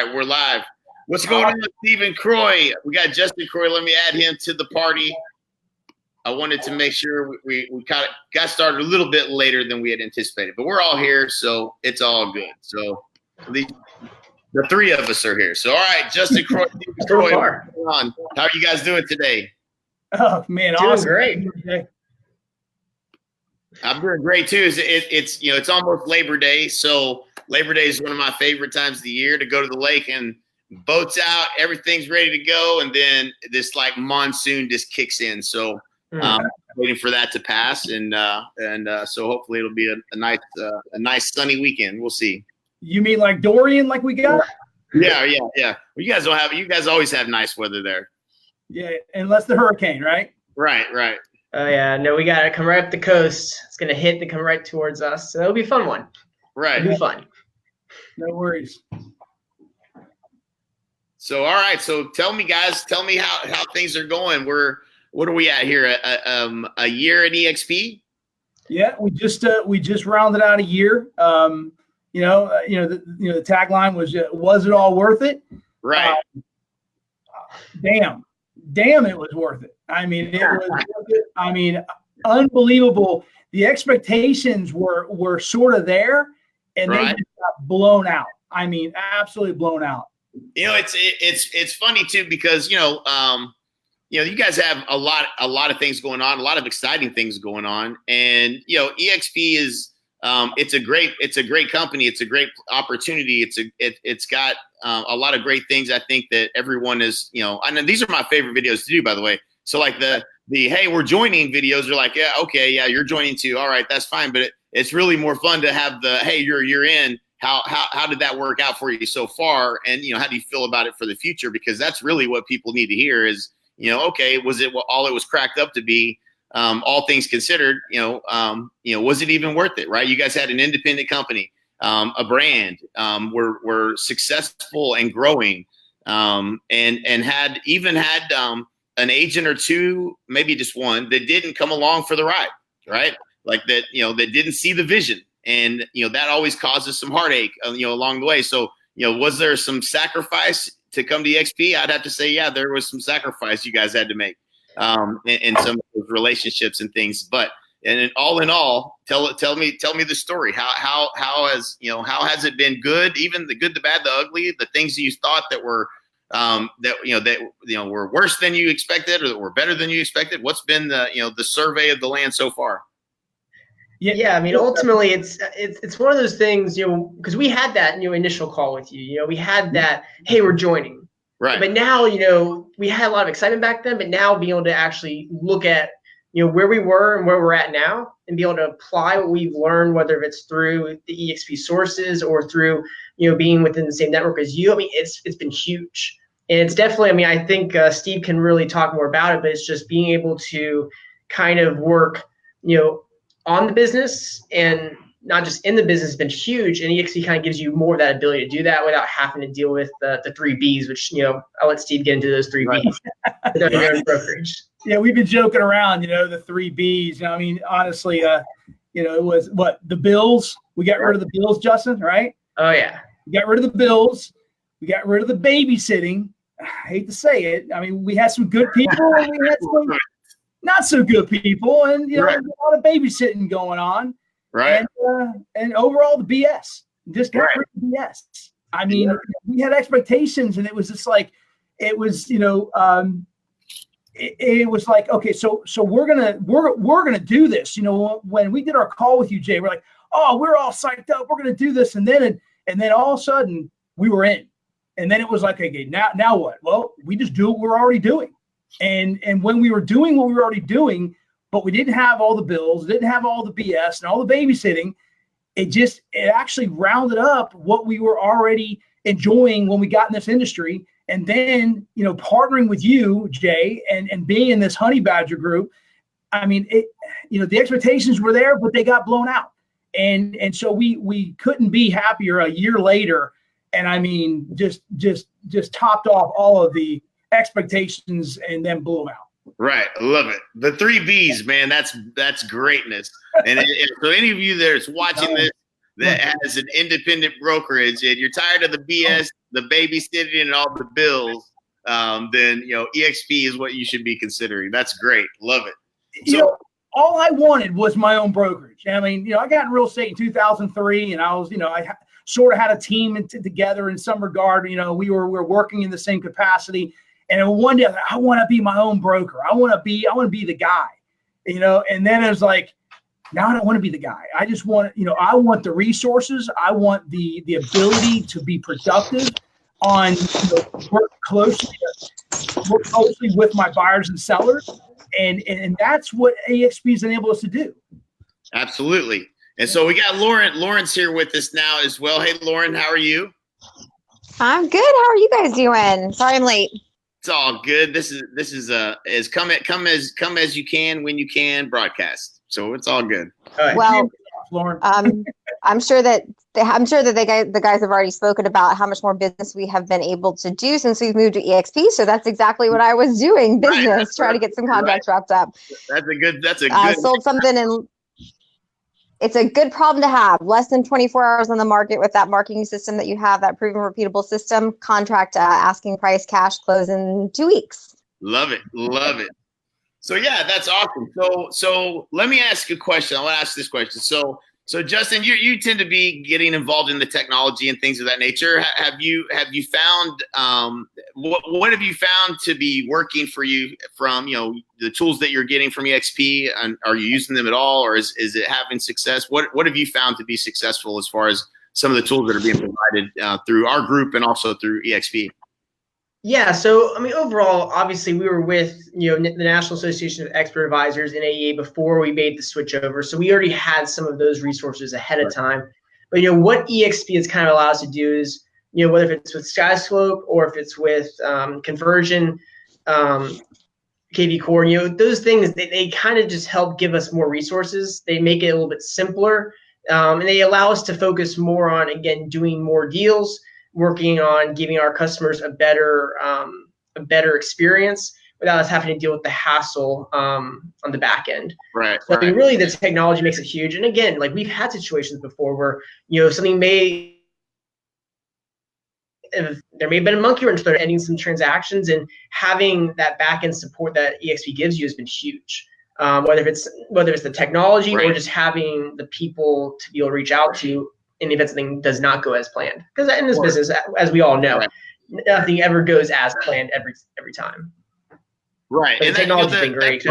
right, we're live. What's going on with Stephen Croy? We got Justin Croy. Let me add him to the party. I wanted to make sure we kind of got started a little bit later than we had anticipated, but we're all here, so it's all good. So the three of us are here. So, all right, Justin Croy, Stephen Croy, what's going on? How are you guys doing today? Oh, man, doing awesome. Great. I'm doing great, too. It's almost Labor Day, so Labor Day is one of my favorite times of the year to go to the lake and boats out, everything's ready to go, and then this like monsoon just kicks in. So waiting for that to pass, and so hopefully it'll be a nice sunny weekend. We'll see. You mean like Dorian, like we got? Yeah. Well, you guys always have nice weather there. Yeah, unless the hurricane, right? Right. Oh yeah, no, we got to come right up the coast. It's gonna hit to come right towards us, so it'll be a fun one. Right, it'll be fun. No worries. So, all right. So, tell me, guys. Tell me how things are going. What are we at here? A year at eXp? Yeah, we just rounded out a year. The tagline was it all worth it? Right. Damn, it was worth it. I mean, it was worth it. I mean, unbelievable. The expectations were sort of there, and they just got blown out. I mean, absolutely blown out. It's funny too, because you guys have a lot of things going on, a lot of exciting things going on, and eXp is it's a great company, it's a great opportunity, it's got a lot of great things. I think that everyone is, I know these are my favorite videos to do, by the way. So like the hey, we're joining videos are like, yeah, okay, yeah, you're joining too, all right, that's fine, but it's really more fun to have the hey, you're in. How did that work out for you so far? And, how do you feel about it for the future? Because that's really what people need to hear is, okay, was it all it was cracked up to be? All things considered, was it even worth it? Right. You guys had an independent company, a brand, were successful and growing, and had an agent or two, maybe just one that didn't come along for the ride. Right. Like that, that didn't see the vision. And, that always causes some heartache, along the way. So, was there some sacrifice to come to eXp? I'd have to say, yeah, there was some sacrifice you guys had to make in some of those relationships and things. But and all in all, tell me the story. How has it been good? Even the good, the bad, the ugly, the things you thought that were were worse than you expected or that were better than you expected. What's been the survey of the land so far? Yeah, I mean, ultimately, it's one of those things, because we had that, initial call with you. We had that, hey, we're joining. Right. But now, we had a lot of excitement back then, but now being able to actually look at, where we were and where we're at now and be able to apply what we've learned, whether it's through the eXp sources or through, being within the same network as you. I mean, it's been huge. And it's definitely, I mean, I think Steve can really talk more about it, but it's just being able to kind of work, on the business and not just in the business has been huge, and eXp kind of gives you more of that ability to do that without having to deal with the 3 Bs, which I'll let Steve get into those 3 Bs. Brokerage. Yeah, we've been joking around, the 3 Bs. I mean, honestly, it was the bills. We got rid of the bills, Justin, right? Oh yeah, we got rid of the bills. We got rid of the babysitting. I hate to say it. I mean, we had some good people, and we had some not so good people, and right. There's a lot of babysitting going on, right? And overall the BS, just got rid of BS. I mean, we had expectations, and it was just like, it was, it was like, okay, so we're gonna do this. When we did our call with you, Jay, we're like, oh, we're all psyched up, we're gonna do this, and then all of a sudden we were in, and then it was like, okay, now what? Well, we just do what we're already doing. And when we were doing what we were already doing, but we didn't have all the bills, didn't have all the BS and all the babysitting, it actually rounded up what we were already enjoying when we got in this industry. And then, partnering with you, Jay, and being in this Honey Badger group, I mean, the expectations were there, but they got blown out. And so we couldn't be happier a year later. And I mean, just topped off all of the expectations and then blew them out. Right. I love it. The 3 Bs, man, that's greatness. And so any of you that's watching this, that has an independent brokerage, and you're tired of the BS, the babysitting, and all the bills, then eXp is what you should be considering. That's great. Love it. So, all I wanted was my own brokerage. I mean, I got in real estate in 2003, and I was, I sort of had a team together in some regard. We were working in the same capacity. And one day I want to be my own broker. I want to be the guy, and then it was like, now I don't want to be the guy. I just want, I want the resources. I want the ability to be productive on, work closely with my buyers and sellers. And that's what eXp has enabled us to do. Absolutely. And so we got Lauren. Lauren's here with us now as well. Hey, Lauren, how are you? I'm good. How are you guys doing? Sorry I'm late. It's all good. This is as come as you can, when you can broadcast. So it's all good. Well, Lauren. I'm sure that the guys have already spoken about how much more business we have been able to do since we've moved to eXp. So that's exactly what I was doing, business, trying to get some contracts wrapped up. That's a good. Sold something, and it's a good problem to have. Less than 24 hours on the market with that marketing system that you have, that proven repeatable system. Contract asking price, cash, close in 2 weeks. Love it. So yeah, that's awesome. So let me ask a question. I want to ask this question. So Justin, you tend to be getting involved in the technology and things of that nature. Have you found what have you found to be working for you from the tools that you're getting from eXp? And are you using them at all, or is it having success? What have you found to be successful as far as some of the tools that are being provided through our group and also through eXp? Yeah, so I mean, overall, obviously, we were with the National Association of Expert Advisors (NAEA) before we made the switch over, so we already had some of those resources ahead of time. But what eXp has kind of allowed us to do is, whether it's with SkySlope or if it's with conversion, KV Core, those things they kind of just help give us more resources. They make it a little bit simpler, and they allow us to focus more on, again, doing more deals, working on giving our customers a better experience without us having to deal with the hassle on the back end. Right. So I mean, really, the technology makes it huge. And again, like we've had situations before where something there may have been a monkey wrench there, ending some transactions, and having that back end support that eXp gives you has been huge. Whether it's the technology or just having the people to be able to reach out to in the event something does not go as planned. Because in this business, as we all know, nothing ever goes as planned every time. Right. But and the technology's been great.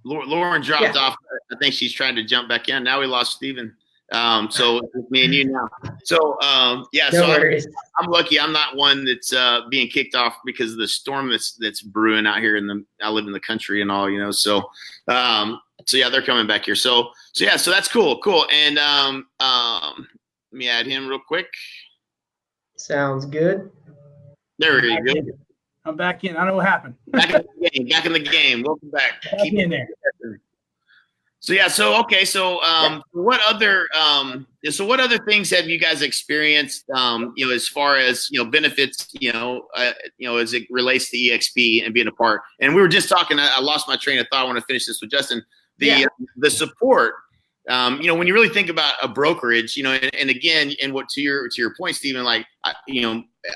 Lauren dropped off. I think she's trying to jump back in. Now we lost Steven. So it's me and you now. So I'm lucky. I'm not one that's being kicked off because of the storm that's brewing out here I live in the country and all, So yeah, they're coming back here. So that's cool. And let me add him real quick. Sounds good. There we go. I'm back in. I don't know what happened. Back in the game. Welcome back. Keep in there. So yeah, what other things have you guys experienced as far as benefits as it relates to eXp and being a part? And we were just talking, I lost my train of thought. I want to finish this with Justin. The support, when you really think about a brokerage, and again, and what to your point, Stephen, like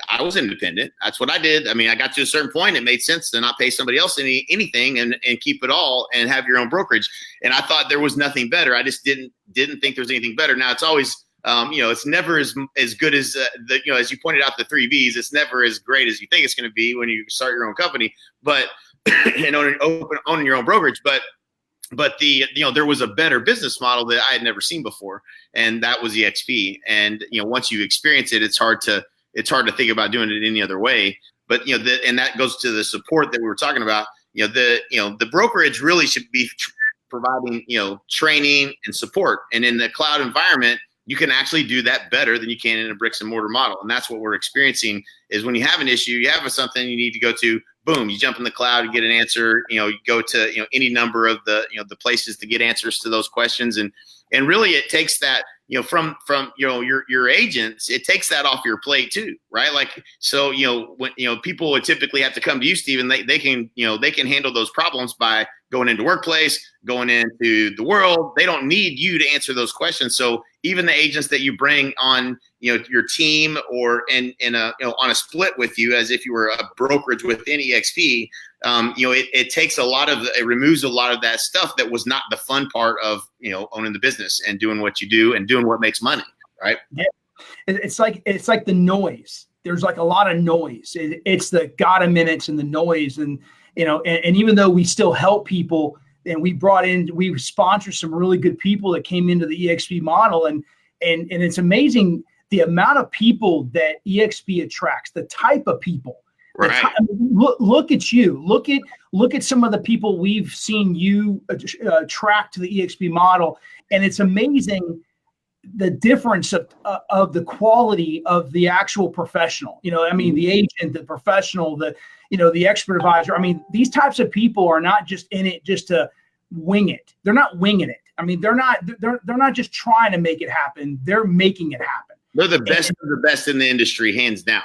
I was independent. That's what I did. I mean, I got to a certain point, it made sense to not pay somebody else anything and keep it all and have your own brokerage. And I thought there was nothing better. I just didn't think there was anything better. Now it's always, it's never as good as as you pointed out, the 3 Bs. It's never as great as you think it's going to be when you start your own company, but and owning your own brokerage. But there was a better business model that I had never seen before, and that was eXp. And once you experience it, it's hard to think about doing it any other way. But and that goes to the support that we were talking about. The brokerage really should be providing training and support. And in the cloud environment, you can actually do that better than you can in a bricks and mortar model. And that's what we're experiencing is when you have an issue, you have something you need to go to, boom, you jump in the cloud, you get an answer, you go to, any number of the places to get answers to those questions. And really it takes that, from your agents, it takes that off your plate too, right? Like, so, when, people would typically have to come to you, Stephen, they can handle those problems by going into workplace, going into the world. They don't need you to answer those questions. So even the agents that you bring on, your team or on a split with you, as if you were a brokerage within eXp, it takes it removes a lot of that stuff that was not the fun part of, owning the business and doing what you do and doing what makes money. Right. Yeah. It's like the noise. There's like a lot of noise. It's the gotta minutes and the noise. And, and even though we still help people, and we sponsored some really good people that came into the eXp model, and it's amazing the amount of people that eXp attracts, the type of people. Right. Look at you. Look at some of the people we've seen you attract to the eXp model, and it's amazing the difference of the quality of the actual professional. The agent, the professional, the expert advisor. I mean, these types of people are not just in it just to wing it. They're not winging it. I mean, they're not just trying to make it happen. They're making it happen. They're the best of the best in the industry, hands down.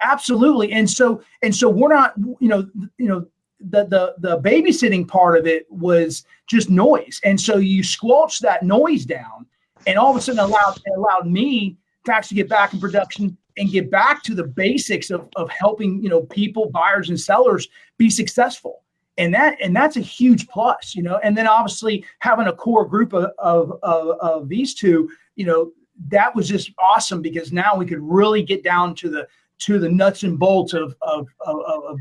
Absolutely. And so we're not, the babysitting part of it was just noise. And so you squelch that noise down, and all of a sudden it allowed me to actually get back in production and get back to the basics of helping, people, buyers and sellers be successful. And that's a huge plus, and then obviously having a core group of these two, that was just awesome, because now we could really get down to the nuts and bolts of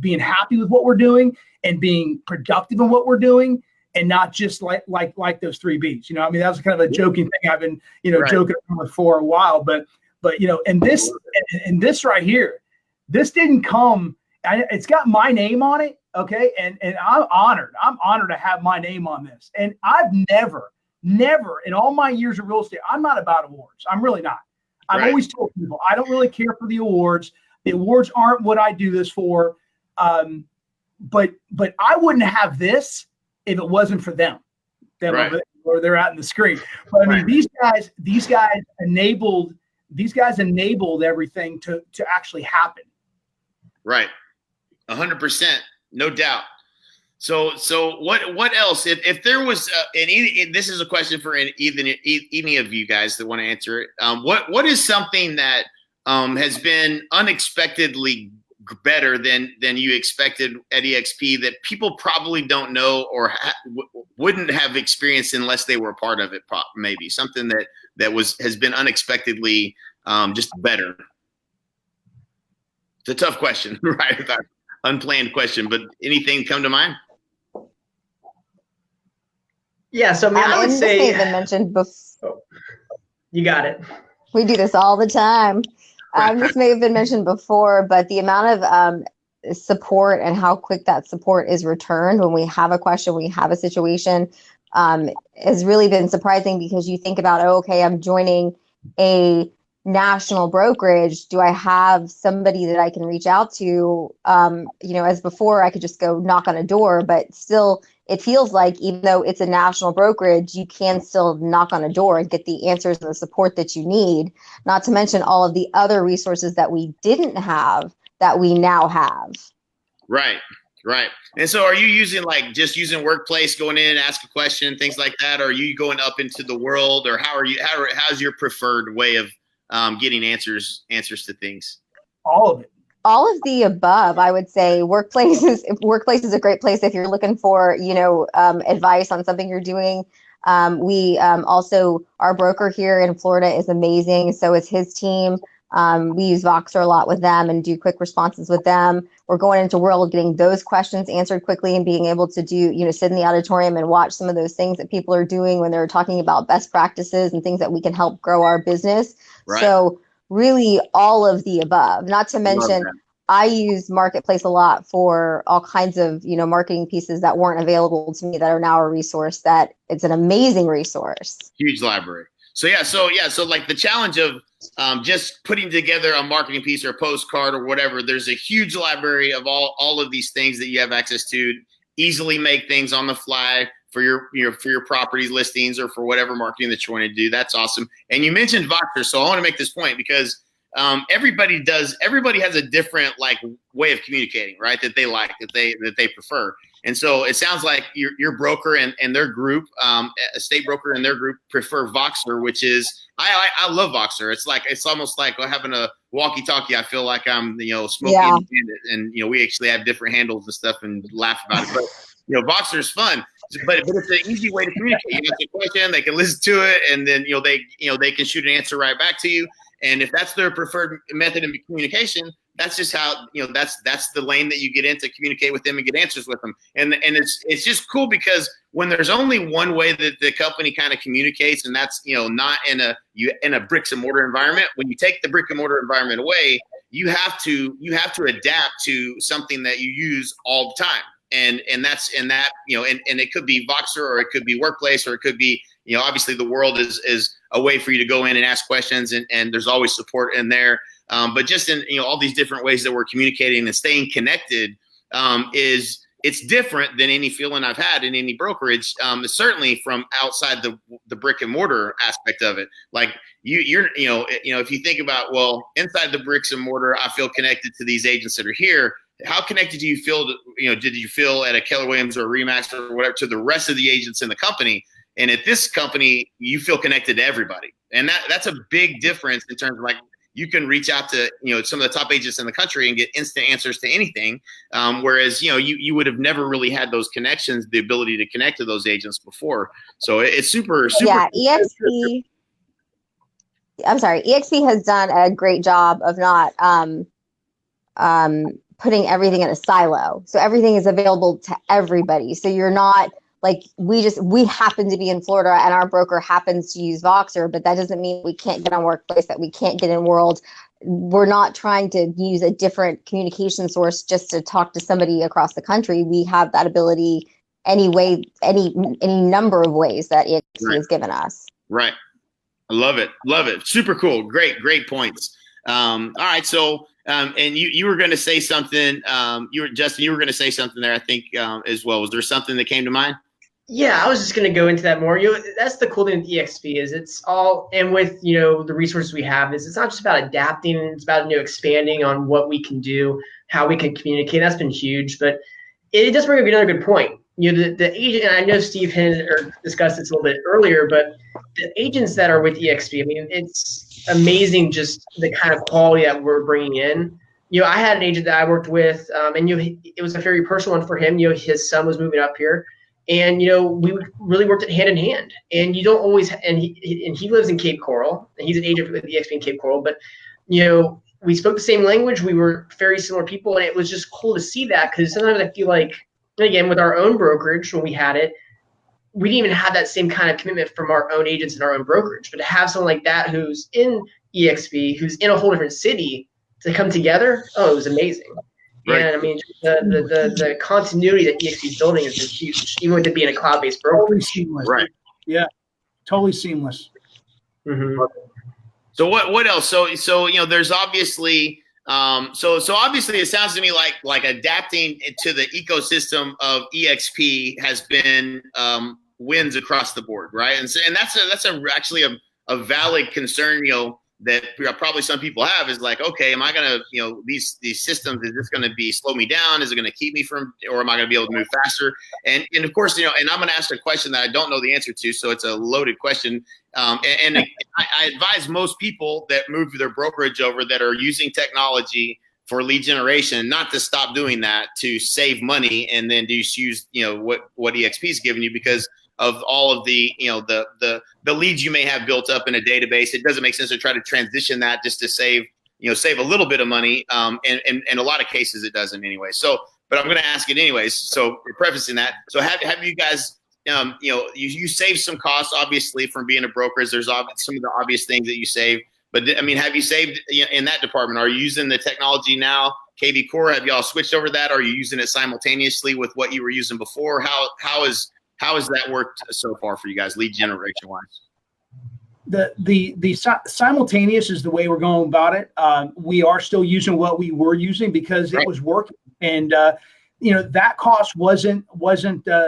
being happy with what we're doing and being productive in what we're doing, and not just like those 3 B's. That was kind of a joking thing I've been, Right. joking with for a while, but and this right here, this didn't come, it's got my name on it. Okay. And I'm honored to have my name on this. And I've never in all my years of real estate, I'm not about awards. I'm really not. I've Right. always told people I don't really care for the awards. The awards aren't what I do this for. But I wouldn't have this if it wasn't for them. Right. Over there, or they're out in the screen. But I mean, Right. these guys enabled everything to actually happen. Right. 100%. No doubt. So what else? If there was, this is a question for any of you guys that want to answer it. What is something that has been unexpectedly better than you expected at eXp that people probably don't know or wouldn't have experienced unless they were a part of it? Maybe something that has been unexpectedly just better. It's a tough question, right? Unplanned question, but anything come to mind? Yeah, so I would this say may have been mentioned before. You got it. We do this all the time. This may have been mentioned before, but the amount of support and how quick that support is returned when we have a question, we have a situation, has really been surprising, because you think about, okay, I'm joining a national brokerage. Do I have somebody that I can reach out to? As before, I could just go knock on a door, but still, it feels like even though it's a national brokerage, you can still knock on a door and get the answers and the support that you need, not to mention all of the other resources that we didn't have that we now have. Right. And so are you using Workplace, going in and ask a question, things like that? Or are you going up into the world, or how's your preferred way of getting answers to things? All of it. All of the above, I would say. Workplace is a great place if you're looking for, advice on something you're doing. We also, our broker here in Florida is amazing. So is his team. We use Voxer a lot with them and do quick responses with them. We're going into World, getting those questions answered quickly and being able to do, sit in the auditorium and watch some of those things that people are doing when they're talking about best practices and things that we can help grow our business. Right. So really all of the above, not to mention I use Marketplace a lot for all kinds of, marketing pieces that weren't available to me that are now a resource that it's an amazing resource. Huge library. So like the challenge of just putting together a marketing piece or a postcard or whatever, there's a huge library of all of these things that you have access to, easily make things on the fly for your properties listings or for whatever marketing that you want to do. That's awesome. And you mentioned Voxer, so I want to make this point because everybody has a different like way of communicating, right? That they like, that they prefer. And so it sounds like your broker and their group, estate broker and their group prefer Voxer, which is I love Voxer. It's almost like having a walkie-talkie. I feel like I'm smoking and we actually have different handles and stuff and laugh about it. But Voxer is fun, but it's an easy way to communicate. You ask a question, they can listen to it, and then they can shoot an answer right back to you. And if that's their preferred method of communication, that's just how that's the lane that you get in to communicate with them and get answers with them. And it's just cool because when there's only one way that the company kind of communicates, and that's not in a bricks and mortar environment. When you take the brick and mortar environment away, you have to adapt to something that you use all the time. And it could be Voxer, or it could be Workplace, or it could be obviously the world is a way for you to go in and ask questions, and there's always support in there. But just in all these different ways that we're communicating and staying connected it's different than any feeling I've had in any brokerage. Certainly from outside the brick and mortar aspect of it. Like if you think about inside the bricks and mortar, I feel connected to these agents that are here. How connected do you feel? Did you feel at a Keller Williams or a Remax or whatever to the rest of the agents in the company? And at this company, you feel connected to everybody, and that's a big difference in terms of like you can reach out to some of the top agents in the country and get instant answers to anything, whereas you would have never really had those connections, the ability to connect to those agents before. So it's super. Yeah, eXp. I'm sorry, eXp has done a great job of not putting everything in a silo. So everything is available to everybody. So you're not like, we happen to be in Florida and our broker happens to use Voxer, but that doesn't mean we can't get on Workplace, that we can't get in World. We're not trying to use a different communication source just to talk to somebody across the country. We have that ability any number of ways that eXp has given us. Right. I love it. Love it. Super cool. Great points. All right. So, and you were going to say something, Justin, you were going to say something there, I think, as well. Was there something that came to mind? Yeah, I was just going to go into that more. That's the cool thing with eXp is it's all, and with, the resources we have is it's not just about adapting, it's about, expanding on what we can do, how we can communicate. That's been huge, but it does bring up another good point. The agent, and I know Steve discussed this a little bit earlier, but the agents that are with eXp, I mean, it's amazing just the kind of quality that we're bringing in. I had an agent that I worked with, and it was a very personal one for him. His son was moving up here, and we really worked it hand in hand. And you don't always, and he lives in Cape Coral, and he's an agent with eXp in Cape Coral, but we spoke the same language. We were very similar people, and it was just cool to see that because sometimes I feel like, again, with our own brokerage when we had it, we didn't even have that same kind of commitment from our own agents and our own brokerage. But to have someone like that who's in eXp, who's in a whole different city, to come together, it was amazing. Right. And I mean, the continuity that eXp is building is just huge, even with it being a cloud-based brokerage. Totally seamless. Right. Yeah. Totally seamless. Mm-hmm. So what else? So there's obviously. So obviously it sounds to me like adapting to the ecosystem of eXp has been wins across the board, right? And that's actually a valid concern, that probably some people have is like, okay, am I gonna, these systems, is this gonna slow me down? Is it gonna keep me from, or am I gonna be able to move faster? And of course, and I'm gonna ask a question that I don't know the answer to, so it's a loaded question. And I advise most people that move their brokerage over that are using technology for lead generation not to stop doing that, to save money, and then just use what eXp is giving you, because of all of the the leads you may have built up in a database. It doesn't make sense to try to transition that just to save a little bit of money. And in a lot of cases it doesn't anyway. So, but I'm going to ask it anyways. So prefacing that, so have you guys, you save some costs obviously from being a broker. There's some of the obvious things that you save, but I mean, have you saved in that department? Are you using the technology now? KV Core, have y'all switched over that? Are you using it simultaneously with what you were using before? How has that worked so far for you guys, lead generation wise? The simultaneous is the way we're going about it. We are still using what we were using because it was working. And that cost wasn't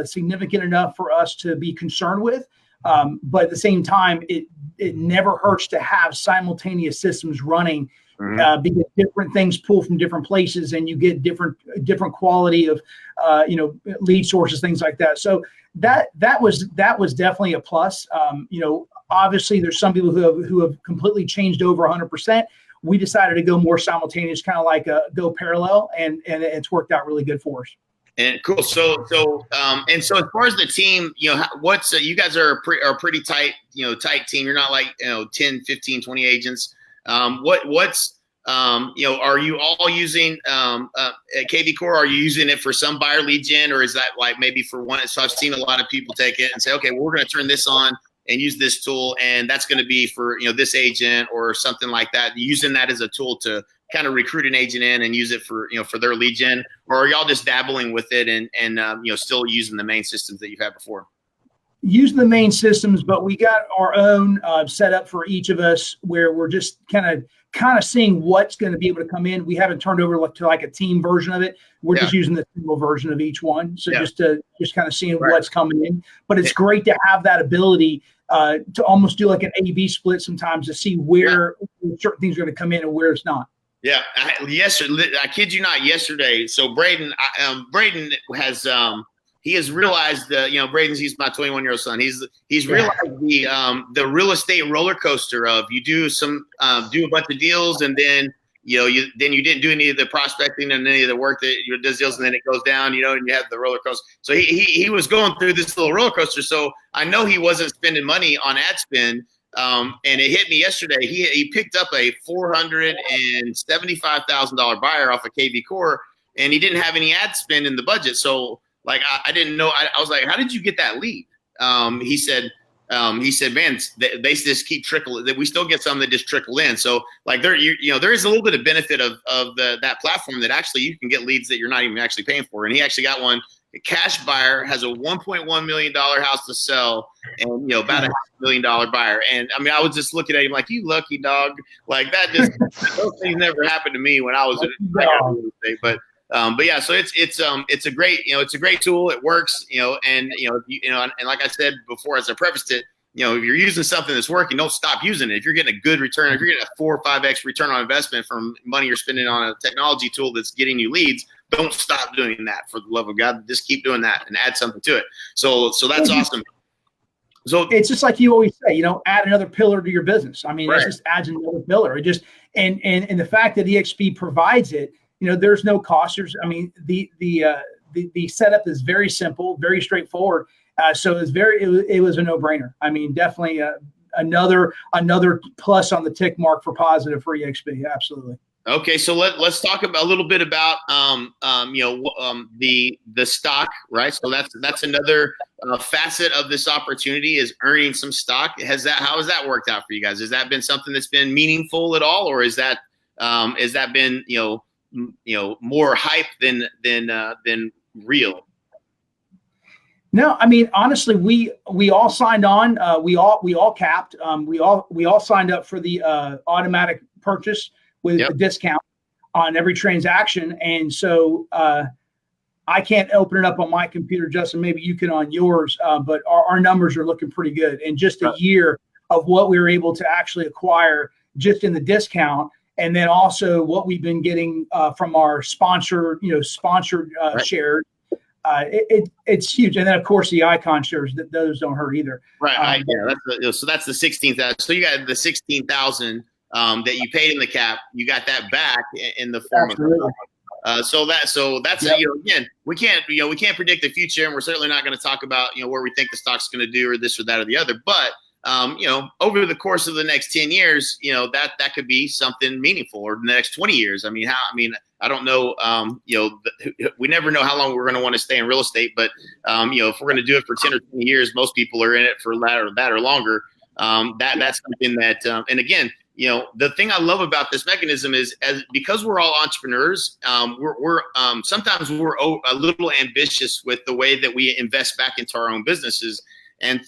significant enough for us to be concerned with. But at the same time, it never hurts to have simultaneous systems running, because different things pull from different places, and you get different quality of lead sources, things like that. So that was definitely a plus. Obviously there's some people who have completely changed over 100%. We decided to go more simultaneous, kind of like go parallel, and it's worked out really good for us. And cool. So as far as the team, what's you guys are a pretty tight team. You're not like 10, 15, 20 agents. What's are you all using KV Core? Are you using it for some buyer lead gen, or is that like maybe for one? So I've seen a lot of people take it and say, okay, well, we're going to turn this on and use this tool, and that's going to be for this agent or something like that. Using that as a tool to kind of recruit an agent in and use it for for their lead gen, or are y'all just dabbling with it and still using the main systems that you've had before? Using the main systems, but we got our own set up for each of us, where we're just kind of seeing what's going to be able to come in. We haven't turned over to like a team version of it. We're just using the single version of each one. So just kind of seeing what's coming in. But it's great to have that ability to almost do like an A/B split sometimes to see where certain things are going to come in and where it's not. Yeah, I kid you not. Yesterday, so Braden has he has realized he's my 21-year-old son. He's realized the real estate roller coaster of you do a bunch of deals, and then you didn't do any of the prospecting and any of the work that does deals, and then it goes down, and you have the roller coaster. So he was going through this little roller coaster. So I know he wasn't spending money on ad spend. And it hit me yesterday. He picked up a $475,000 buyer off of KV Core, and he didn't have any ad spend in the budget. So like I didn't know. I was like, how did you get that lead? He said, man, they just keep trickling. We still get some that just trickle in. So like there is a little bit of benefit of that platform that actually you can get leads that you're not even actually paying for. And he actually got one. A cash buyer has a $1.1 million house to sell, and about a $500,000 buyer. And I mean, I was just looking at him like, you lucky dog. Like that those things never happened to me when I was in real estate. But yeah, so it's a great tool. It works, and like I said before, as I prefaced it, if you're using something that's working, don't stop using it. If you're getting a good return, if you're getting a 4 or 5x return on investment from money you're spending on a technology tool that's getting you leads, don't stop doing that, for the love of God. Just keep doing that and add something to it. So that's awesome. So it's just like you always say, add another pillar to your business. I mean, it just adds another pillar. It just and the fact that eXp provides it, there's no cost. The setup is very simple, very straightforward. So it was a no-brainer. I mean, definitely another plus on the tick mark for positive for eXp. Absolutely. Okay, so let's talk a little bit about the stock, right? So that's another facet of this opportunity, is earning some stock. How has that worked out for you guys? Has that been something that's been meaningful at all, or has that been more hype than real? No, I mean, honestly, we all signed on. We all capped. We all signed up for the automatic purchase with the discount on every transaction. And so I can't open it up on my computer, Justin. Maybe you can on yours. But our numbers are looking pretty good. And just a year of what we were able to actually acquire just in the discount, and then also what we've been getting from our sponsored shares. It's huge. And then, of course, the icon shares, those don't hurt either. Right. So that's the 16,000. So you got the 16,000 that you paid in the cap. You got that back in the form of. So that's again, we can't predict the future, and we're certainly not going to talk about where we think the stock's going to do, or this or that or the other. But over the course of the next 10 years, that could be something meaningful, or the next 20 years. I don't know. We never know how long we're going to want to stay in real estate, but if we're going to do it for 10 or 20 years, most people are in it for that or longer. That's something that, and again, the thing I love about this mechanism is, because we're all entrepreneurs, we're sometimes we're a little ambitious with the way that we invest back into our own businesses. And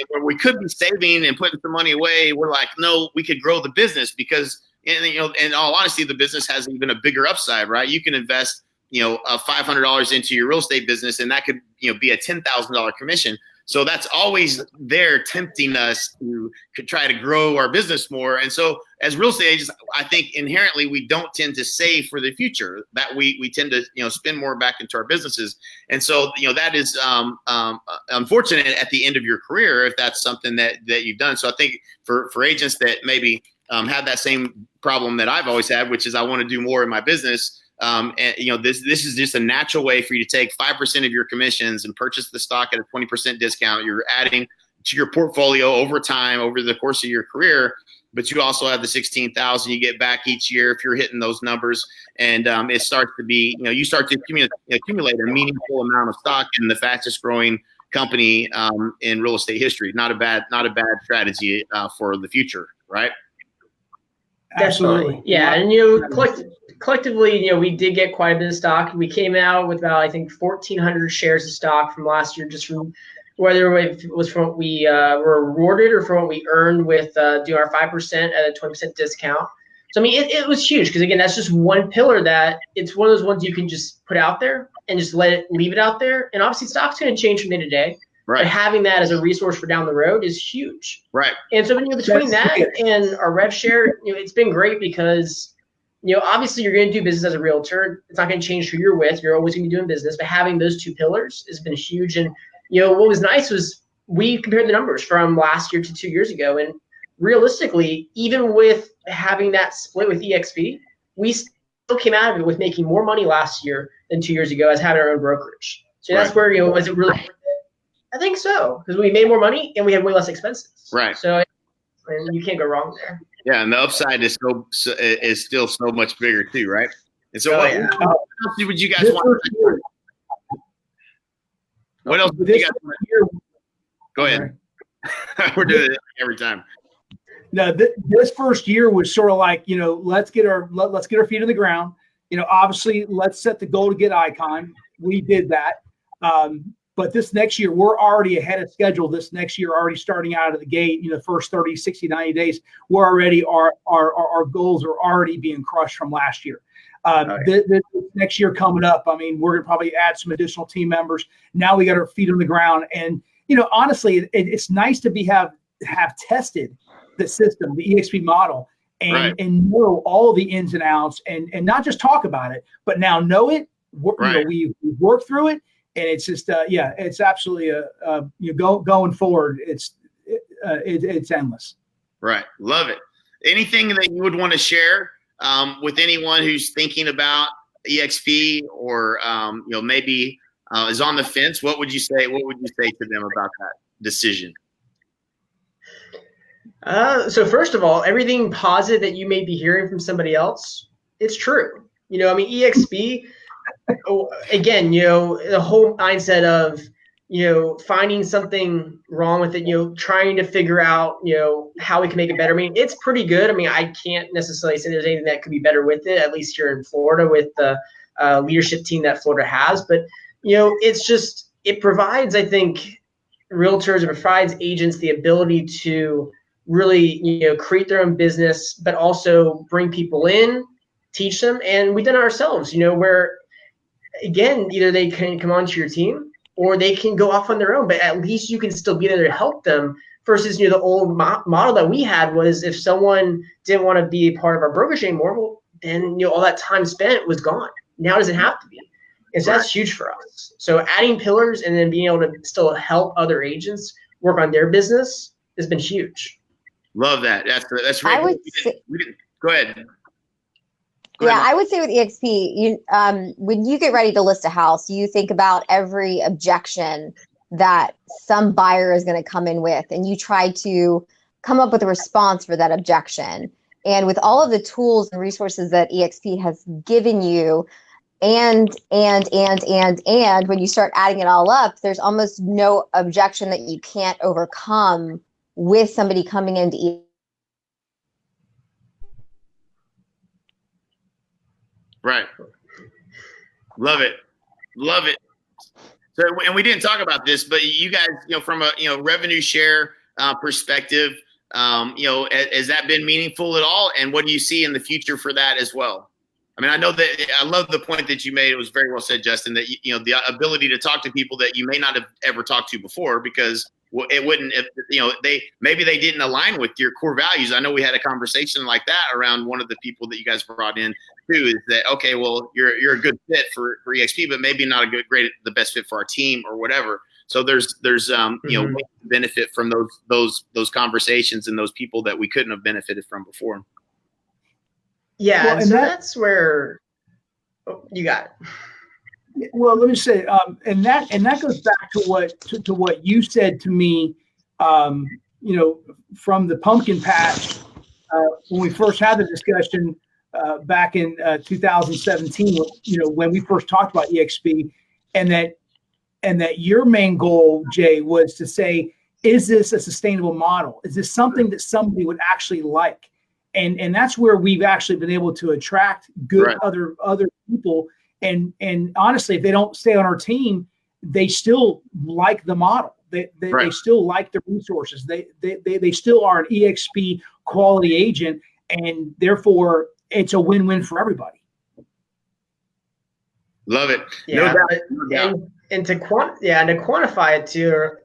where we could be saving and putting some money away, we're like, no, we could grow the business, because, in all honesty, the business has even a bigger upside, right? You can invest $500 into your real estate business, and that could, be a $10,000 commission. So that's always there tempting us to try to grow our business more. And so as real estate agents, I think inherently we don't tend to save for the future, that we tend to, spend more back into our businesses. And so, that is unfortunate at the end of your career, if that's something that you've done. So I think for agents that maybe have that same problem that I've always had, which is I want to do more in my business. And this is just a natural way for you to take 5% of your commissions and purchase the stock at a 20% discount. You're adding to your portfolio over time, over the course of your career, but you also have the 16,000 you get back each year if you're hitting those numbers. And it starts to be, you start to accumulate a meaningful amount of stock in the fastest growing company in real estate history. Not a bad strategy for the future, right? Absolutely. Yeah. And, collectively, we did get quite a bit of stock. We came out with about, I think, 1,400 shares of stock from last year, just from whether it was from what we were rewarded or from what we earned with doing our 5% at a 20% discount. So, I mean, it was huge because, again, that's just one pillar that it's one of those ones you can just put out there and just leave it out there. And obviously, stock's going to change from day to day. Right. But having that as a resource for down the road is huge. Right. And so between that and our rev share, it's been great because, obviously you're going to do business as a realtor. It's not going to change who you're with. You're always going to be doing business. But having those two pillars has been huge. And, what was nice was we compared the numbers from last year to 2 years ago. And realistically, even with having that split with eXp, we still came out of it with making more money last year than 2 years ago as having our own brokerage. So that's where, was it really worth it? I think so, because we made more money and we had way less expenses. Right. So you can't go wrong there. Yeah, and the upside is still so much bigger too, right? And so what else would you guys want? What else would you guys want? Go ahead. We're doing it every time. No, this first year was sort of like, let's get our feet on the ground. Obviously, let's set the goal to get Icon. We did that. But this next year, we're already ahead of schedule. This next year, already starting out of the gate, first 30, 60, 90 days, we're already, our goals are already being crushed from last year. This next year coming up, I mean, we're going to probably add some additional team members. Now we got our feet on the ground. And, honestly, it's nice to have tested the system, the eXp model, and know all the ins and outs and not just talk about it, but now know it. We've worked through it. And it's just, it's absolutely going forward. It's endless. Right. Love it. Anything that you would want to share with anyone who's thinking about eXp or, maybe is on the fence? What would you say? What would you say to them about that decision? So first of all, everything positive that you may be hearing from somebody else, it's true. eXp, again, the whole mindset of, finding something wrong with it, trying to figure out, how we can make it better. I mean, it's pretty good. I mean, I can't necessarily say there's anything that could be better with it, at least here in Florida with the leadership team that Florida has. But, it's just, it provides, I think, realtors, it provides agents the ability to really, create their own business, but also bring people in, teach them. And we've done it ourselves, where, again, either they can come onto your team or they can go off on their own, but at least you can still be there to help them versus, the old model that we had was if someone didn't want to be a part of our brokerage anymore, well, then, all that time spent was gone. Now it doesn't have to be. And so that's huge for us. So adding pillars and then being able to still help other agents work on their business has been huge. Love that. That's right. Go ahead. I would say with eXp, when you get ready to list a house, you think about every objection that some buyer is going to come in with, and you try to come up with a response for that objection. And with all of the tools and resources that eXp has given you, and when you start adding it all up, there's almost no objection that you can't overcome with somebody coming into eXp. Right. Love it. So, and we didn't talk about this, but you guys, from a, revenue share perspective, has that been meaningful at all? And what do you see in the future for that as well? I mean, I know that I love the point that you made. It was very well said, Justin, that, you know, the ability to talk to people that you may not have ever talked to before, because it wouldn't, you know, maybe they didn't align with your core values. I know we had a conversation like that around one of the people that you guys brought in too, is that, okay, well, you're a good fit for eXp, but maybe not the best fit for our team or whatever. So there's you know, benefit from those conversations and those people that we couldn't have benefited from before. Yeah, well, and so that's where you got it. Well, let me say, and that goes back to what you said to me, you know, from the pumpkin patch when we first had the discussion back in 2017. You know, when we first talked about eXp, and that your main goal, Jay, was to say, is this a sustainable model? Is this something that somebody would actually like? And that's where we've actually been able to attract good other people. And honestly, if they don't stay on our team, they still like the model. They still like the resources. They still are an eXp quality agent, and therefore it's a win-win for everybody. Love it. Yeah, no doubt. And to quantify it too,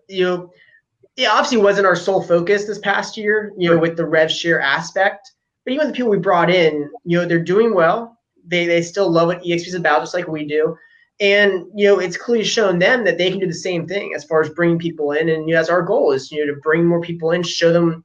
obviously wasn't our sole focus this past year, with the rev share aspect. But even the people we brought in, they're doing well. They still love what eXp is about, just like we do. And, it's clearly shown them that they can do the same thing as far as bringing people in. And that's our goal is, to bring more people in, show them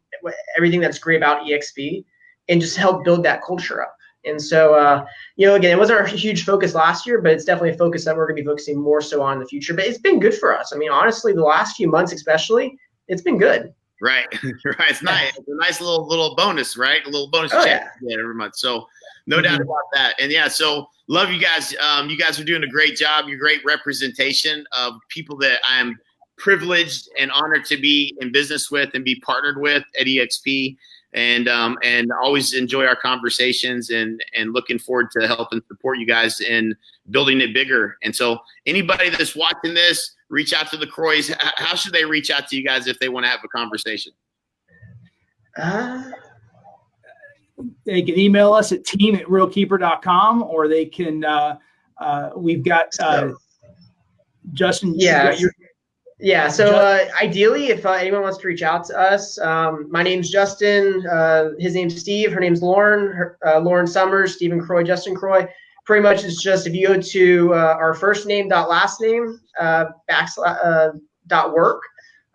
everything that's great about eXp, and just help build that culture up. And so, again, it wasn't our huge focus last year, but it's definitely a focus that we're going to be focusing more so on in the future. But it's been good for us. I mean, honestly, the last few months especially, it's been good. Right. Right. It's nice. It's a nice little bonus, right? A little bonus check every month. So no doubt about that. And so love you guys. You guys are doing a great job. You're great representation of people that I'm privileged and honored to be in business with and be partnered with at eXp. And always enjoy our conversations and looking forward to helping support you guys in building it bigger. And so anybody that's watching this, reach out to the Croys. How should they reach out to you guys if they want to have a conversation? They can email us at team@realkeeper.com, or they can, we've got Justin. Yeah. So ideally, if anyone wants to reach out to us, my name's Justin. His name's Steve. Her name's Lauren. Lauren Summers. Stephen Croy. Justin Croy. Pretty much, it's just if you go to our first name last name /work,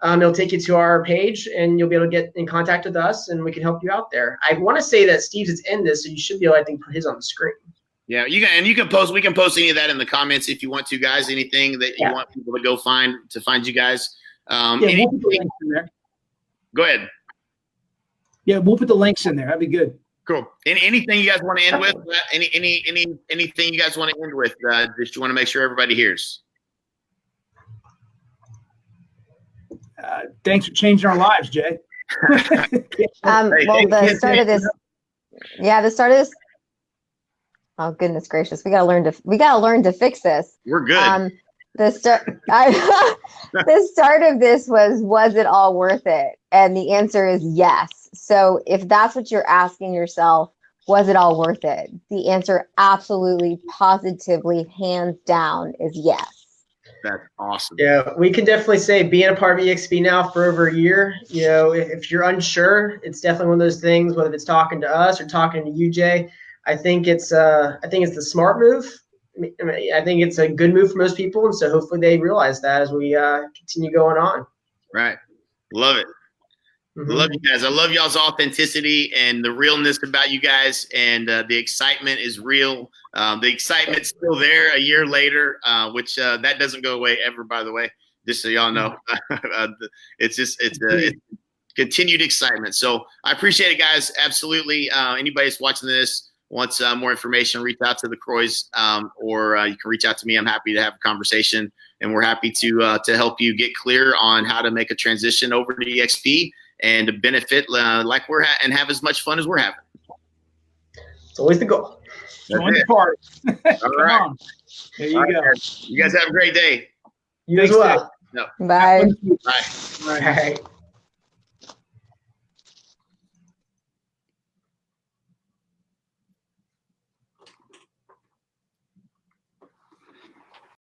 it'll take you to our page, and you'll be able to get in contact with us, and we can help you out there. I want to say that Steve's is in this, so you should be able to, I think, put his on the screen. Yeah, you can post. We can post any of that in the comments if you want to, guys. Anything that you want people to go find you guys. We'll put the links in there. Go ahead. Yeah, we'll put the links in there. That'd be good. Cool. Anything you guys want to end with? Anything you guys want to end with? Just you want to make sure everybody hears. Thanks for changing our lives, Jay. The start of this. Oh goodness gracious, we gotta learn to fix this. We're good. The start of this was it all worth it? And the answer is yes. So if that's what you're asking yourself, was it all worth it? The answer absolutely, positively, hands down is yes. That's awesome. Yeah, we can definitely say being a part of eXp now for over a year, if you're unsure, it's definitely one of those things, whether it's talking to us or talking to you, Jay. I think it's the smart move. I think it's a good move for most people, and so hopefully they realize that as we continue going on. Right, love it. Love you guys. I love y'all's authenticity and the realness about you guys, and the excitement is real. The excitement's still there a year later, which that doesn't go away ever, by the way. Just so y'all know, it's continued excitement. So I appreciate it, guys. Absolutely. Anybody that's watching this wants more information, reach out to the Croys, or you can reach out to me. I'm happy to have a conversation, and we're happy to help you get clear on how to make a transition over to eXp and to benefit like and have as much fun as we're having. It's always the goal. Join the party. All right. On. There you go. You guys have a great day. You as well. No. Bye. Bye. Bye.